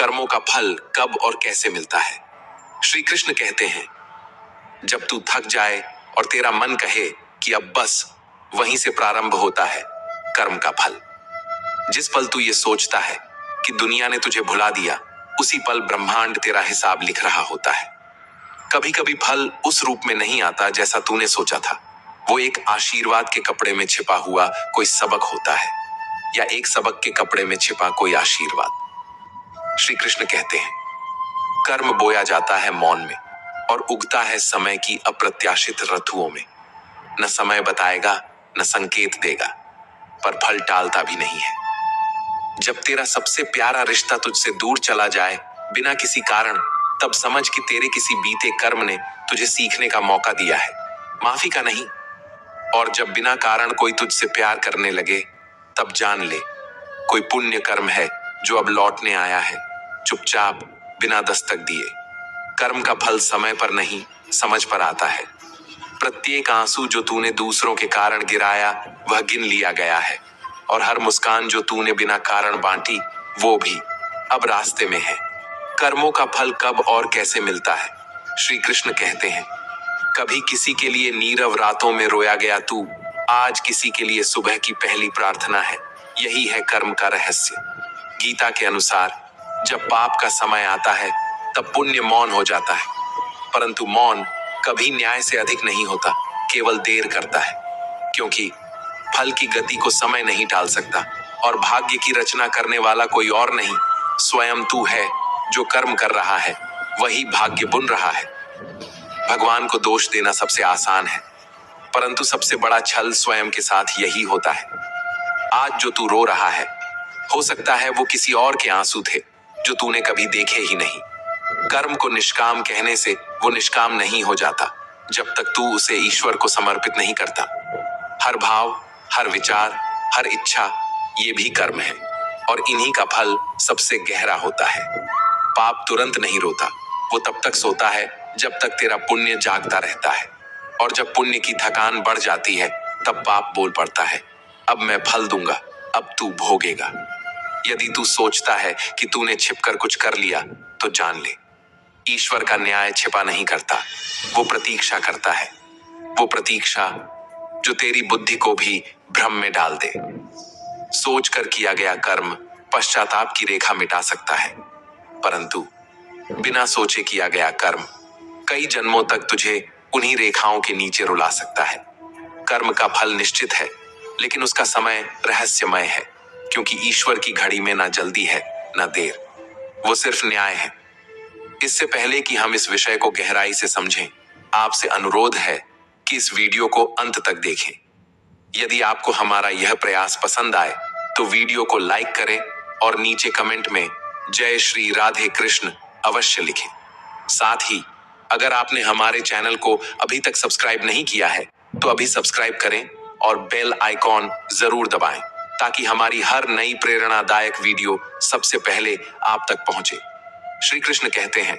कर्मों का फल कब और कैसे मिलता है। श्री कृष्ण कहते हैं, जब तू थक जाए और तेरा मन कहे कि अब बस, वहीं से प्रारंभ होता है कर्म का फल। जिस पल तू ये सोचता है कि दुनिया ने तुझे भुला दिया, उसी पल ब्रह्मांड तेरा हिसाब लिख रहा होता है। कभी कभी फल उस रूप में नहीं आता जैसा तूने सोचा था। वो एक आशीर्वाद के कपड़े में छिपा हुआ कोई सबक होता है, या एक सबक के कपड़े में छिपा कोई आशीर्वाद। श्री कृष्ण कहते हैं, कर्म बोया जाता है मौन में और उगता है समय की अप्रत्याशित ऋतुओं में। न समय बताएगा, न संकेत देगा, पर फल टालता भी नहीं है। जब तेरा सबसे प्यारा रिश्ता तुझसे दूर चला जाए बिना किसी कारण, तब समझ कि तेरे किसी बीते कर्म ने तुझे सीखने का मौका दिया है, माफी का नहीं। और जब बिना कारण कोई तुझसे प्यार करने लगे, तब जान ले कोई पुण्य कर्म है जो अब लौटने आया है, चुपचाप बिना दस्तक दिए। कर्म का फल समय पर नहीं, समझ पर आता है। प्रत्येक आंसू जो तूने दूसरों के कारण गिराया, वह गिन लिया गया है, और हर मुस्कान जो तूने बिना कारण बांटी, वो भी अब रास्ते में है। कर्मों का फल कब और कैसे मिलता है। श्री कृष्ण कहते हैं, कभी किसी के लिए नीरव रातों में रोया गया तू, आज किसी के लिए सुबह की पहली प्रार्थना है। यही है कर्म का रहस्य। गीता के अनुसार जब पाप का समय आता है, तब पुण्य मौन हो जाता है, परंतु मौन कभी न्याय से अधिक नहीं होता, केवल देर करता है। क्योंकि फल की गति को समय नहीं टाल सकता, और भाग्य की रचना करने वाला कोई और नहीं, स्वयं तू है। जो कर्म कर रहा है वही भाग्य बुन रहा है। भगवान को दोष देना सबसे आसान है, परंतु सबसे बड़ा छल स्वयं के साथ यही होता है। आज जो तू रो रहा है, हो सकता है वो किसी और के आंसू थे जो तूने कभी देखे ही नहीं। कर्म को निष्काम कहने से वो निष्काम नहीं हो जाता जब तक तू उसे ईश्वर को समर्पित नहीं करता। हर भाव, हर विचार, हर इच्छा, ये भी कर्म है, और इन्हीं का फल सबसे गहरा होता है। पाप तुरंत नहीं रोता, वो तब तक सोता है जब तक तेरा पुण्य जागता रहता है, और जब पुण्य की थकान बढ़ जाती है, तब पाप बोल पड़ता है, अब मैं फल दूंगा, अब तू भोगेगा। यदि तू सोचता है कि तूने छिपकर कुछ कर लिया, तो जान ले, ईश्वर का न्याय छिपा नहीं करता, वो प्रतीक्षा करता है। वो प्रतीक्षा जो तेरी बुद्धि को भी भ्रम में डाल दे। सोचकर किया गया कर्म पश्चाताप की रेखा मिटा सकता है, परंतु बिना सोचे किया गया कर्म कई जन्मों तक तुझे उन्हीं रेखाओं के नीचे रुला सकता है। कर्म का फल निश्चित है, लेकिन उसका समय रहस्यमय है, क्योंकि ईश्वर की घड़ी में ना जल्दी है ना देर, वो सिर्फ न्याय है। इससे पहले कि हम इस विषय को गहराई से समझें, आपसे अनुरोध है कि इस वीडियो को अंत तक देखें। यदि आपको हमारा यह प्रयास पसंद आए तो वीडियो को लाइक करें और नीचे कमेंट में जय श्री राधे कृष्ण अवश्य लिखें। साथ ही अगर आपने हमारे चैनल को अभी तक सब्सक्राइब नहीं किया है तो अभी सब्सक्राइब करें और बेल आइकॉन जरूर दबाएं, ताकि हमारी हर नई प्रेरणादायक वीडियो सबसे पहले आप तक पहुंचे। श्री कृष्ण कहते हैं,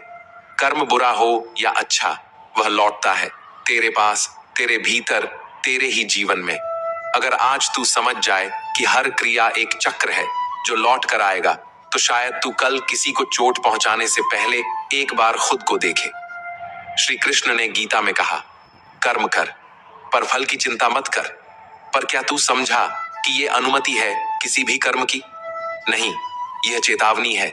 कर्म बुरा हो या अच्छा, वह लौटता है तेरे पास, तेरे भीतर, तेरे ही जीवन में। अगर आज तू समझ जाए कि हर क्रिया एक चक्र है जो लौट कर आएगा, तो शायद तू कल किसी को चोट पहुंचाने से पहले एक बार खुद को देखे। श्री कृष्ण ने गीता में कहा, कर्म कर पर फल की चिंता मत कर। पर क्या तू समझा कि ये अनुमति है किसी भी कर्म की? नहीं, यह चेतावनी है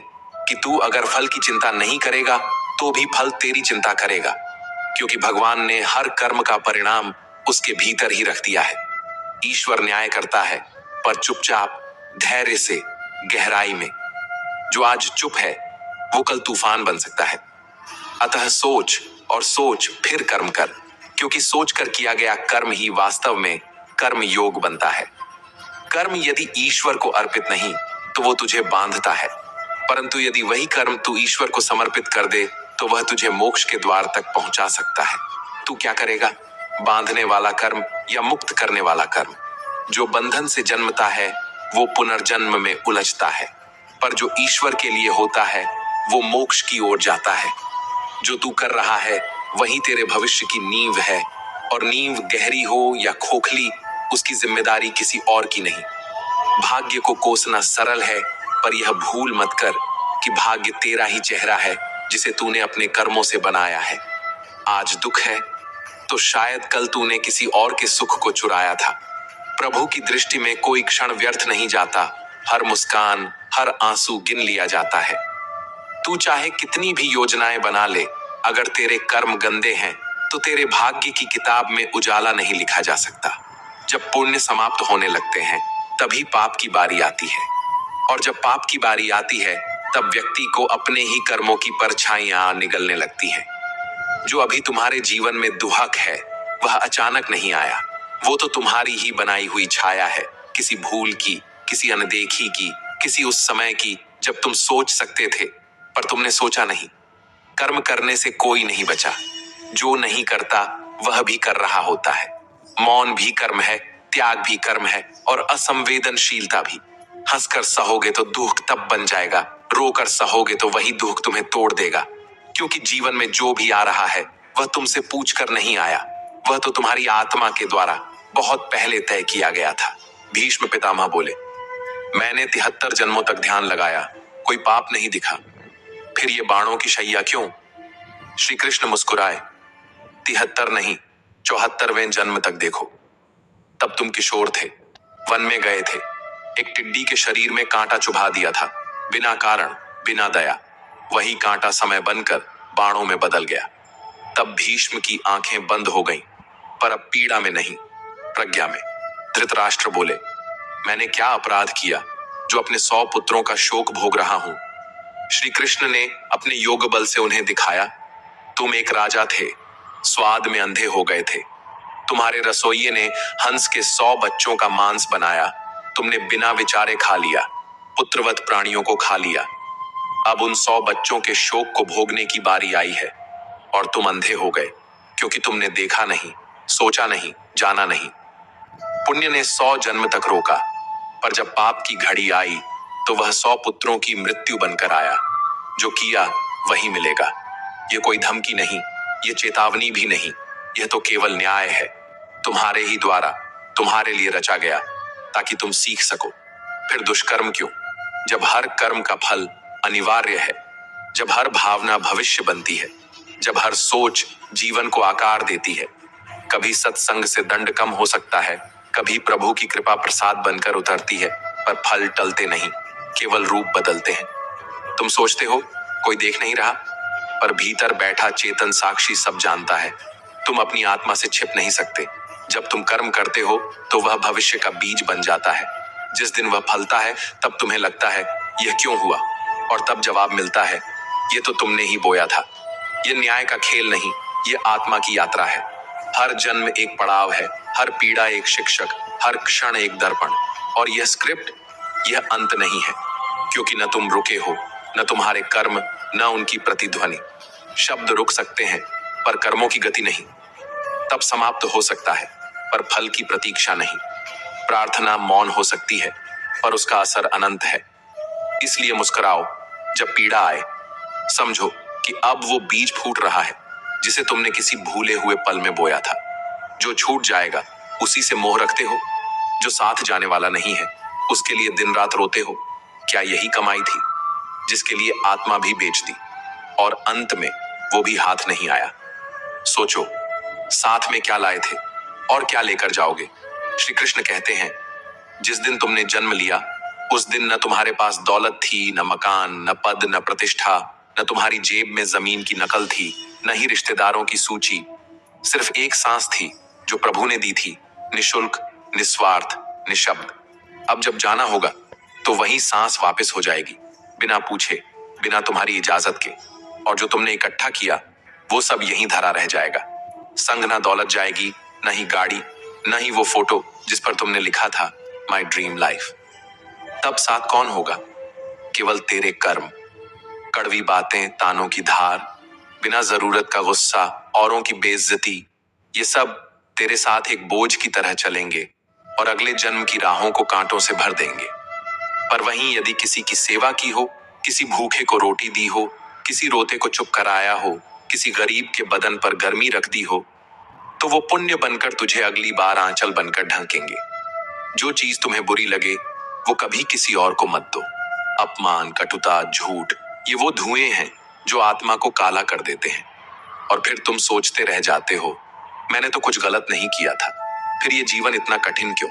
कि तू अगर फल की चिंता नहीं करेगा तो भी फल तेरी चिंता करेगा, क्योंकि भगवान ने हर कर्म का परिणाम उसके भीतर ही रख दिया है। ईश्वर न्याय करता है, पर चुपचाप, धैर्य से, गहराई में। जो आज चुप है वो कल तूफान बन सकता है। अतः सोच और सोच फिर कर्म कर, क्योंकि सोचकर किया गया कर्म ही वास्तव में कर्म योग बनता है। कर्म यदि ईश्वर को अर्पित नहीं तो वो तुझे बांधता है, परंतु यदि वही कर्म तू ईश्वर को समर्पित कर दे तो वह तुझे मोक्ष के द्वार तक पहुंचा सकता है। तू क्या करेगा, बांधने वाला कर्म या मुक्त करने वाला कर्म? जो बंधन से जन्मता है वो पुनर्जन्म में उलझता है, पर जो ईश्वर के लिए होता है वो मोक्ष की ओर जाता है। जो तू कर रहा है वही तेरे भविष्य की नींव है, और नींव गहरी हो या खोखली, उसकी जिम्मेदारी किसी और की नहीं। भाग्य को कोसना सरल है, पर यह भूल मत कर कि भाग्य तेरा ही चेहरा है जिसे तूने अपने कर्मों से बनाया है। आज दुख है तो शायद कल तूने किसी और के सुख को चुराया था। प्रभु की दृष्टि में कोई क्षण व्यर्थ नहीं जाता, हर मुस्कान, हर आंसू गिन लिया जाता है। तू चाहे कितनी भी योजनाएं बना ले, अगर तेरे कर्म गंदे हैं तो तेरे भाग्य की किताब में उजाला नहीं लिखा जा सकता। जब पुण्य समाप्त होने लगते हैं तभी पाप की बारी आती है, और जब पाप की बारी आती है तब व्यक्ति को अपने ही कर्मों की परछाइयां निगलने लगती हैं। जो अभी तुम्हारे जीवन में दुहक है वह अचानक नहीं आया, वो तो तुम्हारी ही बनाई हुई छाया है, किसी भूल की, किसी अनदेखी की, किसी उस समय की जब तुम सोच सकते थे पर तुमने सोचा नहीं। कर्म करने से कोई नहीं बचा, जो नहीं करता वह भी कर रहा होता है। मौन भी कर्म है, त्याग भी कर्म है, और असंवेदनशीलता भी। हंसकर सहोगे तो दुख तब बन जाएगा, रोकर सहोगे तो वही दुख तुम्हें तोड़ देगा। क्योंकि जीवन में जो भी आ रहा है वह तुमसे पूछ कर नहीं आया, वह तो तुम्हारी आत्मा के द्वारा बहुत पहले तय किया गया था। भीष्म पितामह बोले, मैंने 73 जन्मों तक ध्यान लगाया, कोई पाप नहीं दिखा, फिर ये बाणों की शैया क्यों? श्री कृष्ण मुस्कुराए, 73 नहीं, 74वें जन्म तक देखो। तब तुम किशोर थे, वन में गए थे, एक टिड्डी के शरीर में कांटा चुभा दिया था, बिना कारण, बिना दया। वही कांटा समय बनकर बाणों में बदल गया। तब भीष्म की आंखें बंद हो गईं, पर अब पीड़ा में नहीं, प्रज्ञा में। धृतराष्ट्र बोले, मैंने क्या अपराध किया जो अपने 100 पुत्रों का शोक भोग रहा हूं? श्री कृष्ण ने अपने योग बल से उन्हें दिखाया, तुम एक राजा थे, स्वाद में अंधे हो गए थे। तुम्हारे रसोइये ने हंस के 100 बच्चों का मांस बनाया, तुमने बिना विचारे खा लिया, पुत्रवत प्राणियों को खा लिया। अब उन 100 बच्चों के शोक को भोगने की बारी आई है, और तुम अंधे हो गए क्योंकि तुमने देखा नहीं, सोचा नहीं, जाना नहीं। पुण्य ने 100 जन्म तक रोका, पर जब पाप की घड़ी आई तो वह 100 पुत्रों की मृत्यु बनकर आया। जो किया वही मिलेगा। ये कोई धमकी नहीं, ये चेतावनी भी नहीं, यह तो केवल न्याय है, तुम्हारे ही द्वारा, तुम्हारे लिए रचा गया, ताकि तुम सीख सको। फिर दुष्कर्म क्यों, जब हर कर्म का फल अनिवार्य है, जब हर भावना भविष्य बनती है, जब हर सोच जीवन को आकार देती है। कभी सत्संग से दंड कम हो सकता है, कभी प्रभु की कृपा प्रसाद बनकर उतरती है, पर फल टलते नहीं, केवल रूप बदलते हैं। तुम सोचते हो कोई देख नहीं रहा, पर भीतर बैठा चेतन साक्षी सब जानता है। तुम अपनी आत्मा से छिप नहीं सकते। जब तुम कर्म करते हो तो वह भविष्य का बीज बन जाता है। जिस दिन वह फलता है तब तुम्हें लगता है यह क्यों हुआ, और तब जवाब मिलता है ये तो तुमने ही बोया था। यह न्याय का खेल नहीं, यह आत्मा की यात्रा है। हर जन्म एक पड़ाव है, हर पीड़ा एक शिक्षक, हर क्षण एक दर्पण। और यह स्क्रिप्ट, यह अंत नहीं है, क्योंकि न तुम रुके हो, न तुम्हारे कर्म, न उनकी प्रतिध्वनि। शब्द रुक सकते हैं पर कर्मों की गति नहीं। तब समाप्त हो सकता है पर फल की प्रतीक्षा नहीं। प्रार्थना मौन हो सकती है पर उसका असर अनंत है। इसलिए मुस्कुराओ जब पीड़ा आए, समझो कि अब वो बीज फूट रहा है जिसे तुमने किसी भूले हुए पल में बोया था। जो छूट जाएगा उसी से मोह रखते हो, जो साथ जाने वाला नहीं है उसके लिए दिन रात रोते हो। क्या यही कमाई थी जिसके लिए आत्मा भी बेच दी, और अंत में वो भी हाथ नहीं आया? सोचो, साथ में क्या लाए थे और क्या लेकर जाओगे? श्री कृष्ण कहते हैं, जिस दिन तुमने जन्म लिया उस दिन न तुम्हारे पास दौलत थी, न मकान, न पद, न प्रतिष्ठा, न तुम्हारी जेब में जमीन की नकल थी, न ही रिश्तेदारों की सूची। सिर्फ एक सांस थी जो प्रभु ने दी थी, निशुल्क, निस्वार्थ, निशब्द। अब जब जाना होगा तो वही सांस वापस हो जाएगी, बिना पूछे, बिना तुम्हारी इजाजत के। और जो तुमने इकट्ठा किया वो सब यहीं धरा रह जाएगा। संग ना दौलत जाएगी, न ही गाड़ी, न ही वो फोटो जिस पर तुमने लिखा था माई ड्रीम लाइफ। तब साथ कौन होगा? केवल तेरे कर्म, कड़वी बातें, तानों की धार, बिना जरूरत का गुस्सा, औरों की बेइज्जती। ये सब तेरे साथ एक बोझ की तरह चलेंगे और अगले जन्म की राहों को कांटों से भर देंगे। पर वहीं यदि किसी की सेवा की हो, किसी भूखे को रोटी दी हो, किसी रोते को चुप कराया हो, किसी गरीब के बदन पर गर्मी रख दी हो, तो वो पुण्य बनकर तुझे अगली बार आंचल बनकर ढंकेंगे। जो चीज तुम्हें बुरी लगे वो कभी किसी और को मत दो। अपमान, कटुता, झूठ, ये वो धुएं हैं जो आत्मा को काला कर देते हैं। और फिर तुम सोचते रह जाते हो, मैंने तो कुछ गलत नहीं किया था, फिर ये जीवन इतना कठिन क्यों?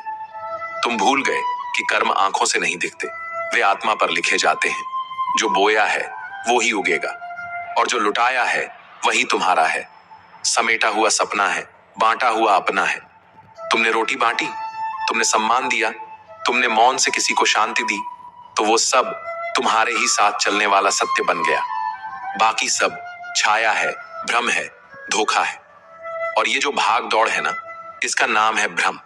तुम भूल गए कि कर्म आंखों से नहीं दिखते, वे आत्मा पर लिखे जाते हैं। जो बोया है वो ही उगेगा, और जो लुटाया है वही तुम्हारा है। समेटा हुआ सपना है, बांटा हुआ अपना है। तुमने रोटी बांटी, तुमने सम्मान दिया, तुमने मौन से किसी को शांति दी, तो वो सब तुम्हारे ही साथ चलने वाला सत्य बन गया। बाकी सब छाया है, भ्रम है, धोखा है। और ये जो भाग दौड़ है ना, इसका नाम है भ्रम।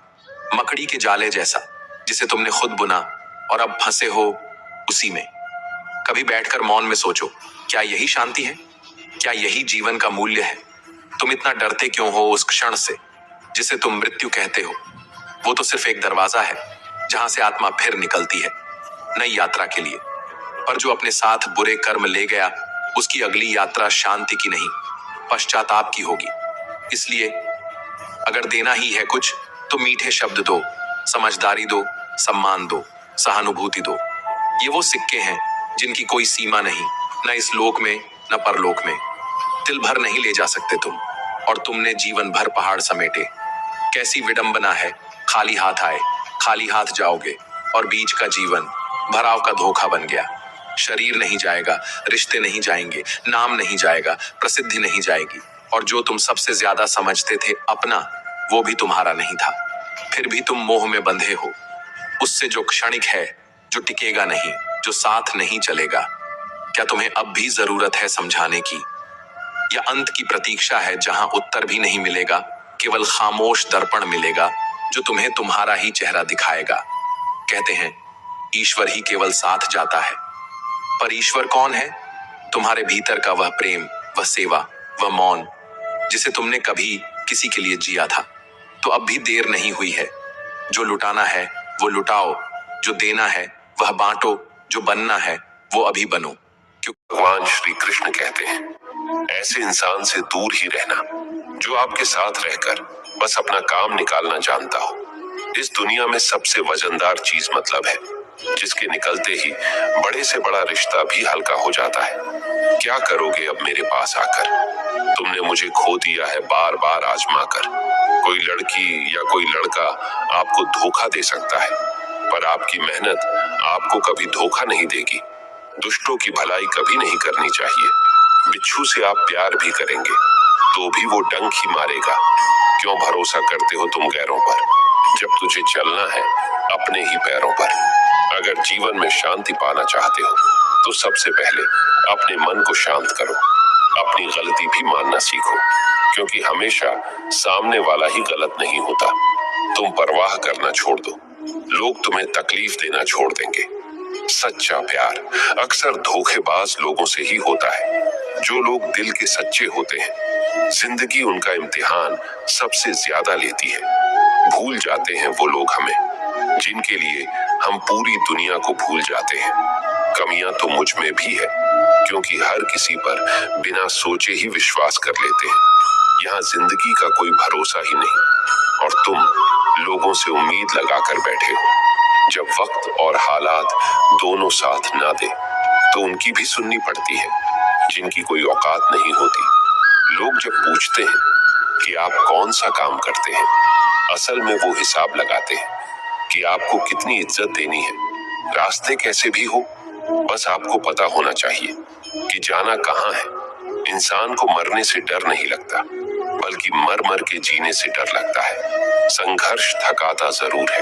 मकड़ी के जाले जैसा, जिसे तुमने खुद बुना और अब फंसे हो उसी में। कभी बैठकर मौन में सोचो, क्या यही शांति है? क्या यही जीवन का मूल्य है? तुम इतना डरते क्यों हो उस क्षण से जिसे तुम मृत्यु कहते हो? वो तो सिर्फ एक दरवाजा है जहां से आत्मा फिर निकलती है नई यात्रा के लिए। पर जो अपने साथ बुरे कर्म ले गया, उसकी अगली यात्रा शांति की नहीं, पश्चाताप की होगी। इसलिए अगर देना ही है कुछ, तो मीठे शब्द दो, समझदारी दो, सम्मान दो, सहानुभूति दो। ये वो सिक्के हैं जिनकी कोई सीमा नहीं, न इस लोक में न परलोक में। तिल भर नहीं ले जा सकते तुम, और तुमने जीवन भर पहाड़ समेटे। कैसी विडंबना है, खाली हाथ आए, खाली हाथ जाओगे, और बीच का जीवन भराव का धोखा बन गया। शरीर नहीं जाएगा, रिश्ते नहीं जाएंगे, नाम नहीं जाएगा, प्रसिद्धि नहीं जाएगी, और जो तुम सबसे ज्यादा समझते थे अपना, वो भी तुम्हारा नहीं था। फिर भी तुम मोह में बंधे हो, उससे जो क्षणिक है, जो टिकेगा नहीं, जो साथ नहीं चलेगा। क्या तुम्हें अब भी जरूरत है समझाने की, या अंत की प्रतीक्षा है जहां उत्तर भी नहीं मिलेगा, केवल खामोश दर्पण मिलेगा जो तुम्हें तुम्हारा ही चेहरा दिखाएगा? कहते हैं ईश्वर ही केवल साथ जाता है, पर ईश्वर कौन है? तुम्हारे भीतर का वह प्रेम, वह सेवा, वह मौन, जिसे तुमने कभी किसी के लिए जिया था। तो अब भी देर नहीं हुई है। जो लुटाना है वो लुटाओ, जो देना है वह बांटो, जो बनना है वो अभी बनो। क्योंकि भगवान श्री कृष्ण कहते हैं, ऐसे इंसान से दूर ही रहना जो आपके साथ रहकर बस अपना काम निकालना जानता हो। इस दुनिया में सबसे वजनदार चीज मतलब है, जिसके निकलते ही बड़े से बड़ा रिश्ता भी हल्का हो जाता है। क्या करोगे अब मेरे पास आकर? तुमने मुझे खो दिया है बार बार आजमा कर। कोई लड़की या कोई लड़का आपको धोखा दे सकता है, पर आपकी मेहनत आपको कभी धोखा नहीं देगी। दुष्टों की भलाई कभी नहीं करनी चाहिए। बिच्छू से आप प्यार भी करेंगे तो भी वो डंक ही मारेगा। क्यों भरोसा करते हो तुम गैरों पर, जब तुझे चलना है अपने ही पैरों पर? अगर जीवन में शांति पाना चाहते हो तो सबसे पहले अपने मन को शांत करो। अपनी गलती भी मानना सीखो, क्योंकि हमेशा सामने वाला ही गलत नहीं होता। तुम परवाह करना छोड़ दो, लोग तुम्हें तकलीफ देना छोड़ देंगे। सच्चा प्यार अक्सर धोखेबाज लोगों से ही होता है। जो लोग दिल के सच्चे होते हैं, जिंदगी उनका इम्तिहान सबसे ज्यादा लेती है। भूल जाते हैं वो लोग हमें जिनके लिए हम पूरी दुनिया को भूल जाते हैं। कमियां तो मुझ में भी है, क्योंकि हर किसी पर बिना सोचे ही विश्वास कर लेते हैं। यहाँ जिंदगी का कोई भरोसा ही नहीं, और तुम लोगों से उम्मीद लगाकर बैठे हो। जब वक्त और हालात दोनों साथ ना दे तो उनकी भी सुननी पड़ती है जिनकी कोई औकात नहीं होती। लोग जब पूछते हैं कि आप कौन सा काम करते हैं, असल में वो हिसाब लगाते हैं कि आपको कितनी इज्जत देनी है। रास्ते कैसे भी हो, बस आपको पता होना चाहिए कि जाना कहाँ है। इंसान को मरने से डर नहीं लगता, बल्कि मर मर के जीने से डर लगता है। संघर्ष थकाता जरूर है,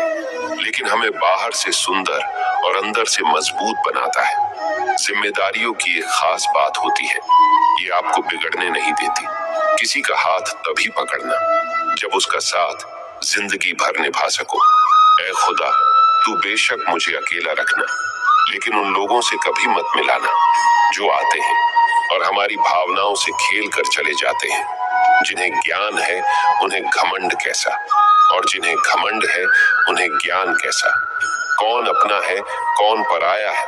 लेकिन हमें बाहर से सुंदर और अंदर से मजबूत बनाता है। जिम्मेदारियों की एक खास बात होती है, ये आपको बिगड़ने नहीं देती। किसी का हाथ तभी पकड़ना जब उसका साथ जिंदगी भर निभा सको। ऐ खुदा, तू बेशक मुझे अकेला रखना, लेकिन उन लोगों से कभी मत मिलाना जो आते हैं और हमारी भावनाओं से खेल कर चले जाते हैं। जिन्हें ज्ञान है उन्हें घमंड कैसा, और जिन्हें घमंड है उन्हें ज्ञान कैसा। कौन अपना है कौन पराया है,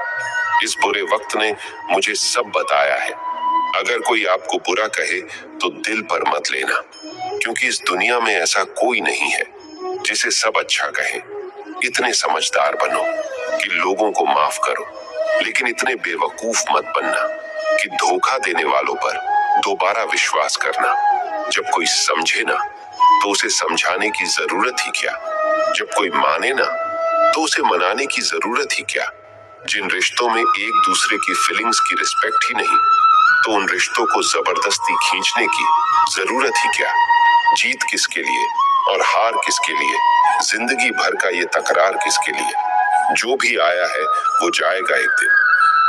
इस बुरे वक्त ने मुझे सब बताया है। अगर कोई आपको बुरा कहे तो दिल पर मत लेना, क्योंकि इस दुनिया में ऐसा कोई नहीं है जिसे सब अच्छा कहे। इतने समझदार बनो कि लोगों को माफ करो, लेकिन इतने बेवकूफ मत बनना कि धोखा देने वालों पर दोबारा विश्वास करना। जब कोई समझे ना तो उसे समझाने की जरूरत ही क्या, जब कोई माने ना तो उसे मनाने की जरूरत ही क्या। जिन रिश्तों में एक दूसरे की फीलिंग्स की रिस्पेक्ट ही नहीं, तो उन रिश्तों को जबरदस्ती खींचने की जरूरत ही क्या। जीत किसके लिए और हार किसके लिए, जिंदगी भर का ये तकरार किसके लिए। जो भी आया है वो जाएगा एक दिन,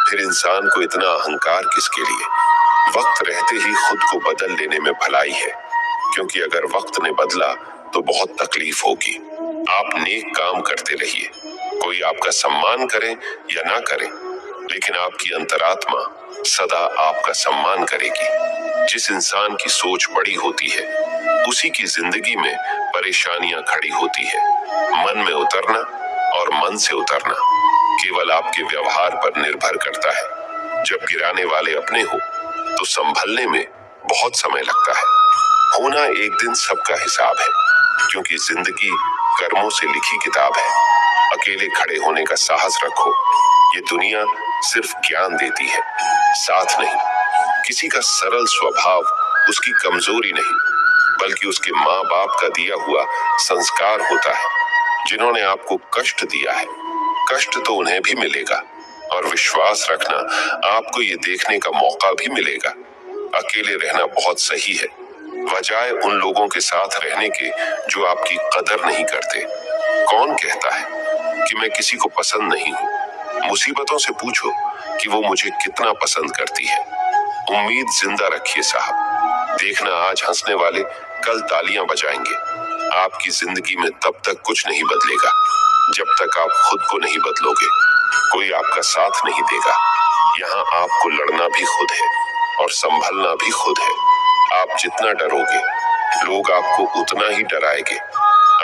फिर इंसान को इतना अहंकार किसके लिए। वक्त रहते ही खुद को बदल लेने में भलाई है, क्योंकि अगर वक्त ने बदला तो बहुत तकलीफ होगी। आप नेक काम करते रहिए, कोई आपका सम्मान करे या ना करे, लेकिन आपकी अंतरात्मा सदा आपका सम्मान करेगी। जिस इंसान की सोच बड़ी होती है उसी की जिंदगी में परेशानियां खड़ी होती है। मन में उतरना और मन से उतरना केवल आपके व्यवहार पर निर्भर करता है। जब गिराने वाले अपने हो तो संभलने में बहुत समय लगता है। होना एक दिन सबका हिसाब है, क्योंकि जिंदगी कर्मों से लिखी किताब है। अकेले खड़े होने का साहस रखो, ये दुनिया सिर्फ ज्ञान देती है, साथ नहीं। किसी का सरल स्वभाव उसकी कमजोरी नहीं, बल्कि उसके माँ बाप का दिया हुआ संस्कार होता है। जिन्होंने आपको कष्ट दिया है, कष्ट तो उन्हें भी मिलेगा, और विश्वास रखना आपको ये देखने का मौका भी मिलेगा। अकेले रहना बहुत सही है, बजाय उन लोगों के साथ रहने के जो आपकी कदर नहीं करते। कौन कहता है कि मैं किसी को पसंद नहीं हूँ? मुसीबतों से पूछो कि वो मुझे कितना पसंद करती है। उम्मीद जिंदा रखिए साहब, देखना आज हंसने वाले कल तालियां बजाएंगे। आपकी जिंदगी में तब तक कुछ नहीं बदलेगा जब तक आप खुद को नहीं बदलोगे। कोई आपका साथ नहीं देगा। यहाँ आपको लड़ना भी खुद है और संभलना भी खुद है। आप जितना डरोगे लोग आपको उतना ही डराएंगे।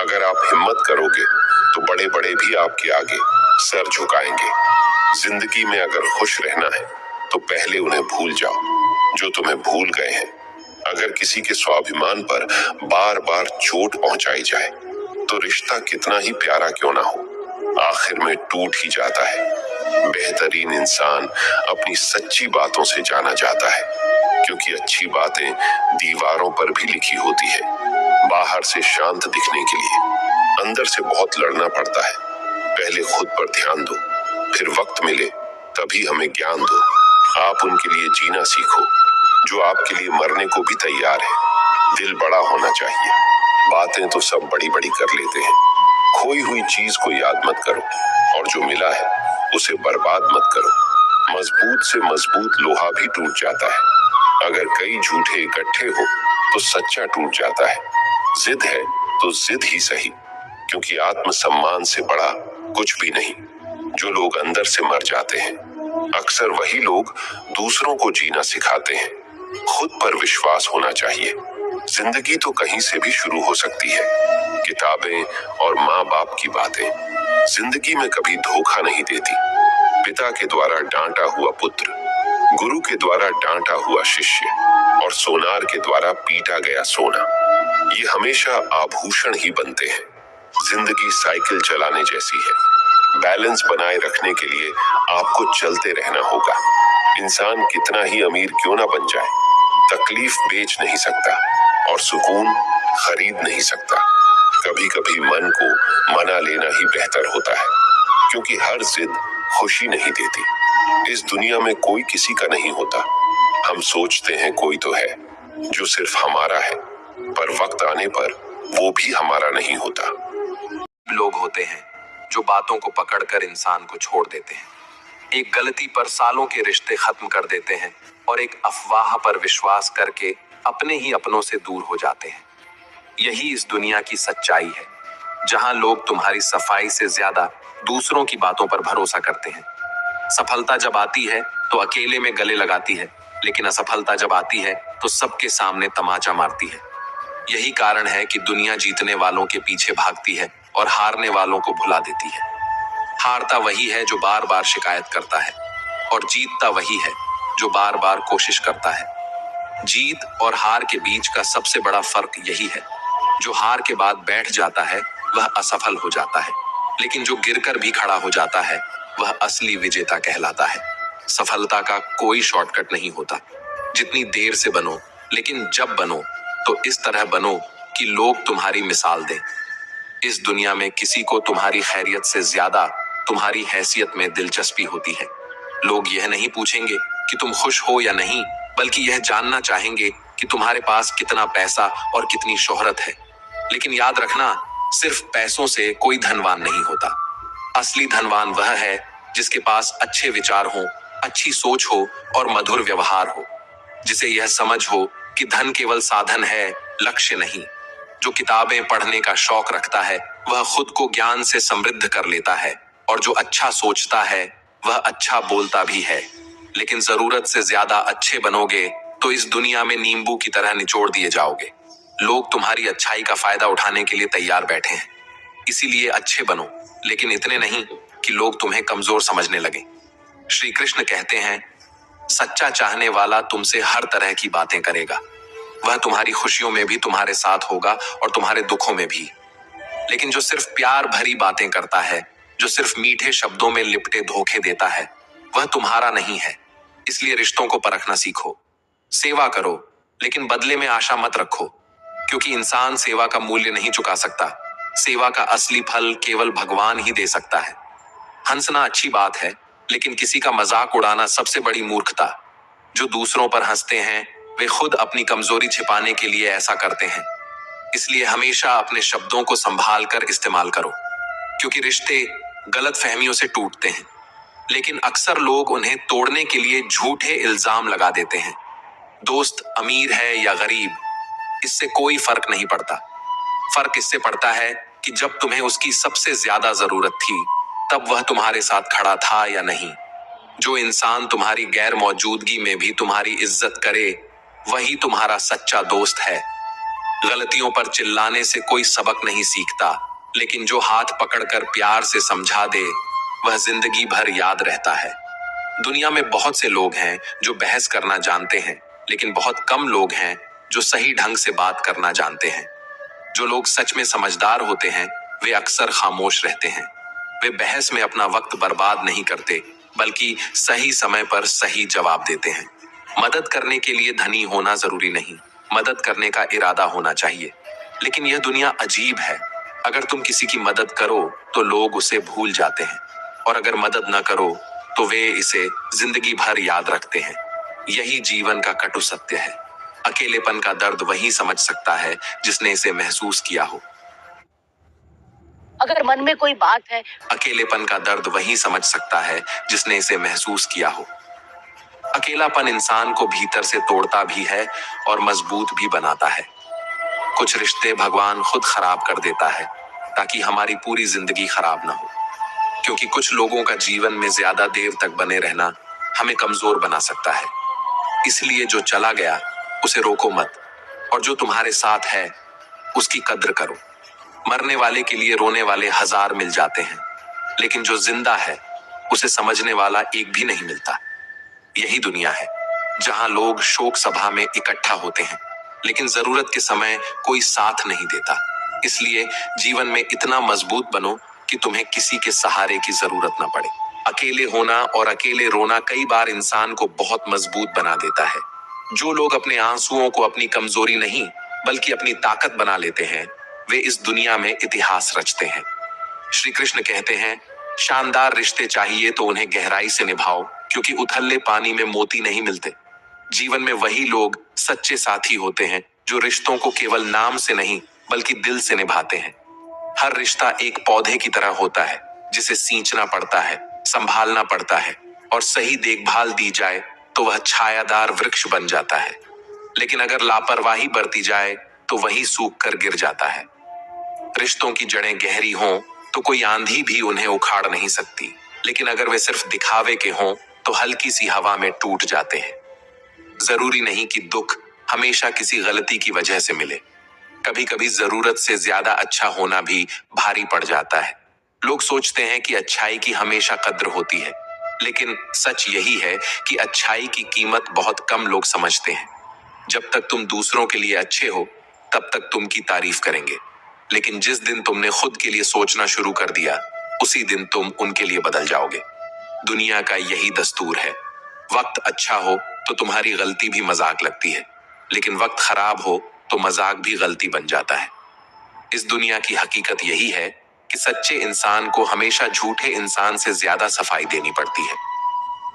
अगर आप हिम्मत करोगे तो बड़े बड़े भी आपके आगे सर झुकाएंगे। जिंदगी में अगर खुश रहना है तो पहले उन्हें भूल जाओ जो तुम्हें भूल गए हैं। अगर किसी के स्वाभिमान पर बार बार चोट पहुंचाई जाए तो रिश्ता कितना ही प्यारा क्यों ना हो, आखिर में टूट ही जाता है। बेहतरीन इंसान अपनी सच्ची बातों से जाना जाता है, क्योंकि अच्छी बातें दीवारों पर भी लिखी होती है। बाहर से शांत दिखने के लिए अंदर से बहुत लड़ना पड़ता है। पहले खुद पर ध्यान दो, फिर वक्त मिले तभी हमें ज्ञान दो। आप उनके लिए जीना सीखो जो आपके लिए मरने को भी तैयार है। दिल बड़ा होना चाहिए। बातें तो सब बड़ी बड़ी कर लेते हैं। खोई हुई चीज को याद मत करो, और जो मिला है उसे बर्बाद मत करो। मजबूत से मजबूत लोहा भी टूट जाता है। अगर कई झूठे इकट्ठे हो तो सच्चा टूट जाता है। जिद है तो जिद ही सही, क्योंकि आत्मसम्मान से बड़ा कुछ भी नहीं। जो लोग अंदर से मर जाते हैं अक्सर वही लोग दूसरों को जीना सिखाते हैं। खुद पर विश्वास होना चाहिए। जिंदगी तो कहीं से भी शुरू हो सकती है। किताबें और माँ बाप की बातें जिंदगी में कभी धोखा नहीं देती। पिता के द्वारा डांटा हुआ पुत्र, गुरु के द्वारा डांटा हुआ शिष्य, और सोनार के द्वारा पीटा गया सोना, ये हमेशा आभूषण ही बनते हैं। जिंदगी साइकिल चलाने जैसी है। बैलेंस बनाए रखने के लिए आपको चलते रहना होगा। इंसान कितना ही अमीर क्यों ना बन जाए, तकलीफ बेच नहीं सकता और सुकून खरीद नहीं सकता। कभी कभी मन को मना लेना ही बेहतर होता है, क्योंकि हर जिद खुशी नहीं देती। इस दुनिया में कोई किसी का नहीं होता। हम सोचते हैं कोई तो है जो सिर्फ हमारा है, पर वक्त आने पर वो भी हमारा नहीं होता। लोग होते हैं जो बातों को पकड़कर इंसान को छोड़ देते हैं। एक गलती पर सालों के रिश्ते खत्म कर देते हैं और एक अफवाह पर विश्वास करके अपने ही अपनों से दूर हो जाते हैं। यही इस दुनिया की सच्चाई है, जहां लोग तुम्हारी सफाई से ज्यादा दूसरों की बातों पर भरोसा करते हैं। सफलता जब आती है तो अकेले में गले लगाती है, लेकिन असफलता जब आती है तो सबके सामने तमाचा मारती है। यही कारण है कि दुनिया जीतने वालों के पीछे भागती है और हारने वालों को भुला देती है। हारता वही है जो बार बार शिकायत करता है, और जीतता वही है जो बार बार कोशिश करता है। जीत और हार के बीच का सबसे बड़ा फर्क यही है, जो हार के बाद बैठ जाता है वह असफल हो जाता है, लेकिन जो गिरकर भी खड़ा हो जाता है वह असली विजेता कहलाता है। सफलता का कोई शॉर्टकट नहीं होता। जितनी देर से बनो, लेकिन जब बनो तो इस तरह बनो कि लोग तुम्हारी मिसाल दें। इस दुनिया में किसी को तुम्हारी खैरियत से ज्यादा तुम्हारी हैसियत में दिलचस्पी होती है। लोग यह नहीं पूछेंगे कि तुम खुश हो या नहीं, बल्कि यह जानना चाहेंगे कि तुम्हारे पास कितना पैसा और कितनी शोहरत है। लेकिन याद रखना, सिर्फ पैसों से कोई धनवान नहीं होता। असली धनवान वह है जिसके पास अच्छे विचार हो, अच्छी सोच हो और मधुर व्यवहार हो। जिसे यह समझ हो कि धन केवल साधन है, लक्ष्य नहीं। जो किताबें पढ़ने का शौक रखता है वह खुद को ज्ञान से समृद्ध कर लेता है, और जो अच्छा सोचता है वह अच्छा बोलता भी है। लेकिन जरूरत से ज्यादा अच्छे बनोगे तो इस दुनिया में नींबू की तरह निचोड़ दिए जाओगे। लोग तुम्हारी अच्छाई का फायदा उठाने के लिए तैयार बैठे हैं। इसीलिए अच्छे बनो, लेकिन इतने नहीं कि लोग तुम्हें कमजोर समझने लगे। श्री कृष्ण कहते हैं, सच्चा चाहने वाला तुमसे हर तरह की बातें करेगा। वह तुम्हारी खुशियों में भी तुम्हारे साथ होगा और तुम्हारे दुखों में भी। लेकिन जो सिर्फ प्यार भरी बातें करता है, जो सिर्फ मीठे शब्दों में लिपटे धोखे देता है, वह तुम्हारा नहीं है। इसलिए रिश्तों को परखना सीखो। सेवा करो, लेकिन बदले में आशा मत रखो, क्योंकि इंसान सेवा का मूल्य नहीं चुका सकता। सेवा का असली फल केवल भगवान ही दे सकता है। हंसना अच्छी बात है, लेकिन किसी का मजाक उड़ाना सबसे बड़ी मूर्खता। जो दूसरों पर हंसते हैं वे खुद अपनी कमजोरी छिपाने के लिए ऐसा करते हैं। इसलिए हमेशा अपने शब्दों को संभाल कर इस्तेमाल करो, क्योंकि रिश्ते गलत फहमियों से टूटते हैं, लेकिन अक्सर लोग उन्हें तोड़ने के लिए झूठे इल्जाम लगा देते हैं। दोस्त अमीर है या गरीब, इससे कोई फर्क नहीं पड़ता। फर्क इससे पड़ता है कि जब तुम्हें उसकी सबसे ज्यादा जरूरत थी, तब वह तुम्हारे साथ खड़ा था या नहीं। जो इंसान तुम्हारी गैर मौजूदगी में भी तुम्हारी इज्जत करे, वही तुम्हारा सच्चा दोस्त है। गलतियों पर चिल्लाने से कोई सबक नहीं सीखता, लेकिन जो हाथ पकड़कर प्यार से समझा दे, वह जिंदगी भर याद रहता है। दुनिया में बहुत से लोग हैं जो बहस करना जानते हैं, लेकिन बहुत कम लोग हैं जो सही ढंग से बात करना जानते हैं। जो लोग सच में समझदार होते हैं वे अक्सर खामोश रहते हैं। वे बहस में अपना वक्त बर्बाद नहीं करते, बल्कि सही समय पर सही जवाब देते हैं। मदद करने के लिए धनी होना जरूरी नहीं, मदद करने का इरादा होना चाहिए। लेकिन यह दुनिया अजीब है। अगर तुम किसी की मदद करो तो लोग उसे भूल जाते हैं, और अगर मदद न करो तो वे इसे जिंदगी भर याद रखते हैं। यही जीवन का कटु सत्य है। अकेलेपन का दर्द वही समझ सकता है जिसने इसे महसूस किया हो। अगर मन में कोई बात है, अकेलेपन का दर्द वही समझ सकता है जिसने इसे महसूस किया हो। अकेलापन इंसान को भीतर से तोड़ता भी है और मजबूत भी बनाता है। कुछ रिश्ते भगवान खुद खराब कर देता है ताकि हमारी पूरी जिंदगी खराब ना हो, क्योंकि कुछ लोगों का जीवन में ज्यादा देर तक बने रहना हमें कमजोर बना सकता है। इसलिए जो चला गया उसे रोको मत, और जो तुम्हारे साथ है उसकी कद्र करो। मरने वाले के लिए रोने वाले हजार मिल जाते हैं, लेकिन जो जिंदा है उसे समझने वाला एक भी नहीं मिलता। यही दुनिया है जहां लोग शोक सभा में इकट्ठा होते हैं, लेकिन जरूरत के समय कोई साथ नहीं देता। इसलिए जीवन में इतना मजबूत बनो कि तुम्हें किसी के सहारे की जरूरत ना पड़े। अकेले होना और अकेले रोना कई बार इंसान को बहुत मजबूत बना देता है। जो लोग अपने आंसुओं को अपनी कमजोरी नहीं बल्कि अपनी ताकत बना लेते हैं, वे इस दुनिया में इतिहास रचते हैं। श्री कृष्ण कहते हैं, शानदार रिश्ते चाहिए तो उन्हें गहराई से निभाओ, क्योंकि उथले पानी में मोती नहीं मिलते। जीवन में वही लोग सच्चे साथी होते हैं जो रिश्तों को केवल नाम से नहीं बल्कि दिल से निभाते हैं। हर रिश्ता एक पौधे की तरह होता है जिसे सींचना पड़ता है, संभालना पड़ता है, और सही देखभाल दी जाए तो वह छायादार वृक्ष बन जाता है। लेकिन अगर लापरवाही बरती जाए तो वही सूख कर गिर जाता है। रिश्तों की जड़ें गहरी हों तो कोई आंधी भी उन्हें उखाड़ नहीं सकती, लेकिन अगर वे सिर्फ दिखावे के हों तो हल्की सी हवा में टूट जाते हैं। जरूरी नहीं कि दुख हमेशा किसी गलती की वजह से मिले। कभी कभी जरूरत से ज्यादा अच्छा होना भी भारी पड़ जाता है। लोग सोचते हैं कि अच्छाई की हमेशा कद्र होती है, लेकिन सच यही है कि अच्छाई की कीमत बहुत कम लोग समझते हैं। जब तक तुम दूसरों के लिए अच्छे हो तब तक तुम की तारीफ करेंगे, लेकिन जिस दिन तुमने खुद के लिए सोचना शुरू कर दिया, उसी दिन तुम उनके लिए बदल जाओगे। दुनिया का यही दस्तूर है। वक्त अच्छा हो तो तुम्हारी गलती भी मजाक लगती है, लेकिन वक्त खराब हो तो मजाक भी गलती बन जाता है। इस दुनिया की हकीकत यही है कि सच्चे इंसान को हमेशा झूठे इंसान से ज्यादा सफाई देनी पड़ती है,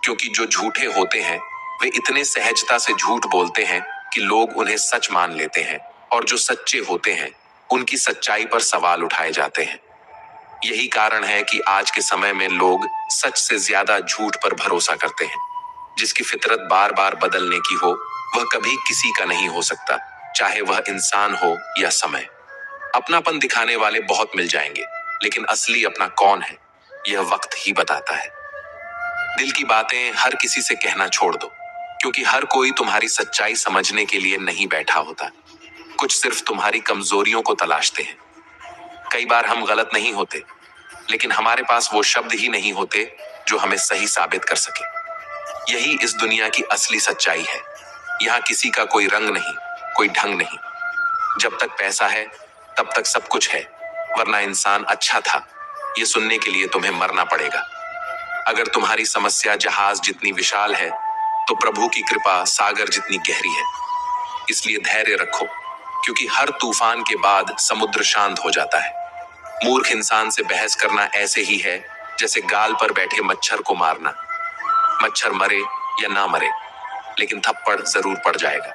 क्योंकि जो झूठे होते हैं वे इतने सहजता से झूठ बोलते हैं कि लोग उन्हें सच मान लेते हैं, और जो सच्चे होते हैं उनकी सच्चाई पर सवाल उठाए जाते हैं। यही कारण है कि आज के समय में लोग सच से ज्यादा झूठ पर भरोसा करते हैं। जिसकी फितरत बार बार बदलने की हो वह कभी किसी का नहीं हो सकता, चाहे वह इंसान हो या समय। अपनापन दिखाने वाले बहुत मिल जाएंगे, लेकिन असली अपना कौन है यह वक्त ही बताता है। दिल की बातें हर किसी से कहना छोड़ दो, क्योंकि हर कोई तुम्हारी सच्चाई समझने के लिए नहीं बैठा होता। कुछ सिर्फ तुम्हारी कमजोरियों को तलाशते हैं। कई बार हम गलत नहीं होते, लेकिन हमारे पास वो शब्द ही नहीं होते जो हमें सही साबित कर सके। यही इस दुनिया की असली सच्चाई है। यहाँ किसी का कोई रंग नहीं, कोई ढंग नहीं। जब तक पैसा है तब तक सब कुछ है, वरना इंसान अच्छा था ये सुनने के लिए तुम्हें मरना पड़ेगा। अगर तुम्हारी समस्या जहाज जितनी विशाल है तो प्रभु की कृपा सागर जितनी गहरी है। इसलिए धैर्य रखो, क्योंकि हर तूफान के बाद समुद्र शांत हो जाता है। मूर्ख इंसान से बहस करना ऐसे ही है जैसे गाल पर बैठे मच्छर को मारना। मच्छर मरे या ना मरे, लेकिन थप्पड़ जरूर पड़ जाएगा।